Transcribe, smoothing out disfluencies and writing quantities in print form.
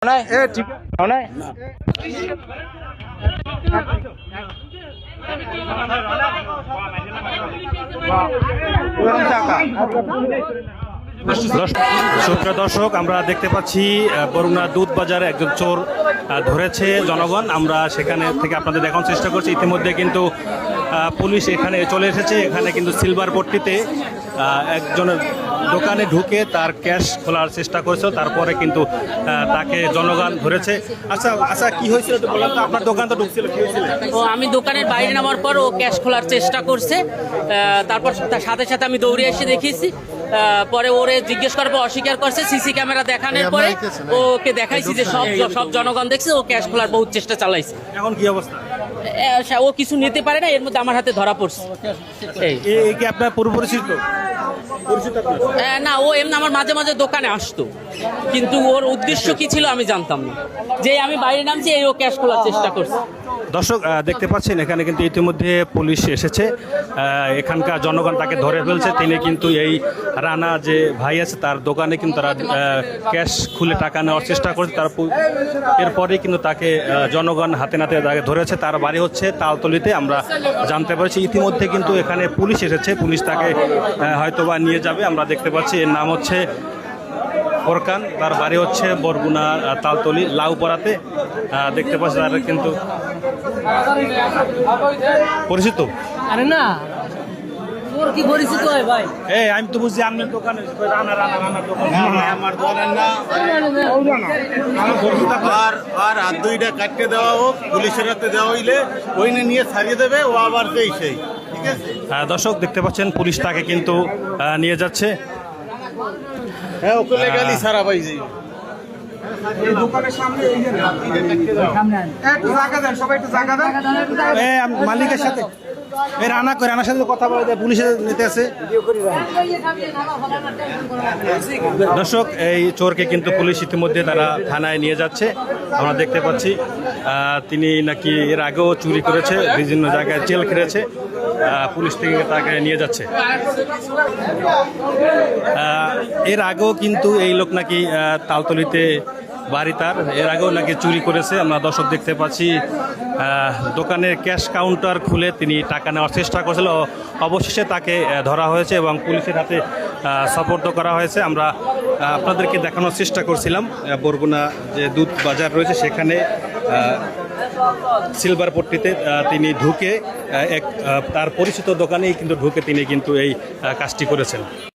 ঠিক সুপ্রিয় দর্শক, আমরা দেখতে পাচ্ছি বরুণা দুধ বাজারে একজন চোর ধরেছে জনগণ। আমরা সেখানে থেকে আপনাদের দেখানোর চেষ্টা করছি। ইতিমধ্যে কিন্তু পুলিশ এখানে চলে এসেছে। এখানে কিন্তু সিলভার পট্টিতে একজনের দোকানে ঢুকে তার ক্যাশ খোলার চেষ্টা করেছিল, তারপরে কিন্তু তাকে জনগণ ধরেছে। আচ্ছা কি হয়েছিল তো বললাম তো, আপনার দোকান তো ঢুকছিল, কি হয়েছিল? আমি দোকানের বাইরে নামার পর ও ক্যাশ খোলার চেষ্টা করছে। তারপর তার সাথে সাথে আমি দৌড়ে এসে দেখিয়েছি। পরে ওরে জিজ্ঞেস করার পর অস্বীকার করছে। সিসি ক্যামেরা দেখানোর পরে ওকে দেখাইছি যে সব জনগণ দেখছে ও ক্যাশ খোলার বহুত চেষ্টা চালাইছে। এখন কি অবস্থা? ও কিছু নিতে পারে না, এর মধ্যে আমার হাতে ধরা পড়ছে। এই কি আপনার পূর্ব পরিচিত? না, ও এমনি আমার মাঝে মাঝে দোকানে আসতো, কিন্তু ওর উদ্দেশ্য কি ছিল আমি জানতাম না। যে আমি বাইরে নামছি এই ও ক্যাশ খোলার চেষ্টা করছে। দর্শক দেখতে পাচ্ছেন এখানে কিন্তু ইতিমধ্যে পুলিশ এসেছে। এখানকার জনগণ তাকে ধরে ফেলছে। তিনি কিন্তু এই রানা যে ভাই আছে তার দোকানে কিন্তু তারা ক্যাশ খুলে টাকা নেওয়ার চেষ্টা করছে। এরপরে কিন্তু তাকে জনগণ হাতে নাতে তাকে ধরেছে। তার বাড়ি হচ্ছে তালতলিতে আমরা জানতে পারছি। ইতিমধ্যে কিন্তু এখানে পুলিশ এসেছে। পুলিশ তাকে হয়তোবা নিয়ে যাবে। আমরা দেখতে পাচ্ছি এর নাম হচ্ছে ফোরকান, তার বাড়ি হচ্ছে বরগুনা তালতলি লাউপাড়াতে। দেখতে পাচ্ছি তার কিন্তু পরিচিত। আরে না, তোর কি পরিচিত হয় ভাই? আমি তো বুঝছি আপনার দোকানে আমার দোকান না আর হাত দুইটা কাটতে দেওয়া হোক, পুলিশের হাতে দেওয়া হইলে ওই নিয়ে ছাড়িয়ে দেবে, ও আবার সেই ঠিক আছে। দর্শক দেখতে পাচ্ছেন পুলিশ তাকে কিন্তু নিয়ে যাচ্ছে। হ্যাঁ, ওকে লেগালি সারা পাইছি। মালিকের সাথে রানার সাথে কথা বলে পুলিশের নিতে আছে। দর্শক, এই চোরকে কিন্তু পুলিশ ইতিমধ্যে তারা থানায় নিয়ে যাচ্ছে। আমরা দেখতে পাচ্ছি তিনি নাকি এর আগেও চুরি করেছে, বিভিন্ন জায়গায় জেল খেটেছে। পুলিশ থেকে তাকে নিয়ে যাচ্ছে। এর আগেও কিন্তু এই লোক নাকি তালতলিতে বাড়ি তার, এর আগেও নাকি চুরি করেছে। আমরা দর্শক দেখতে পাচ্ছি দোকানের ক্যাশ কাউন্টার খুলে তিনি টাকা নেওয়ার চেষ্টা করেছিল। অবশেষে তাকে ধরা হয়েছে এবং পুলিশের হাতে সোপর্দ করা হয়েছে। আমরা আপনাদেরকে দেখানোর চেষ্টা করছিলাম বরগুনা যে দুধ বাজার রয়েছে সেখানে সিলভার পট্টিতে তিনি ঢুকে তার পরিচিত দোকানেই কিন্তু ঢুকে তিনি কিন্তু এই কাজটি করেছেন।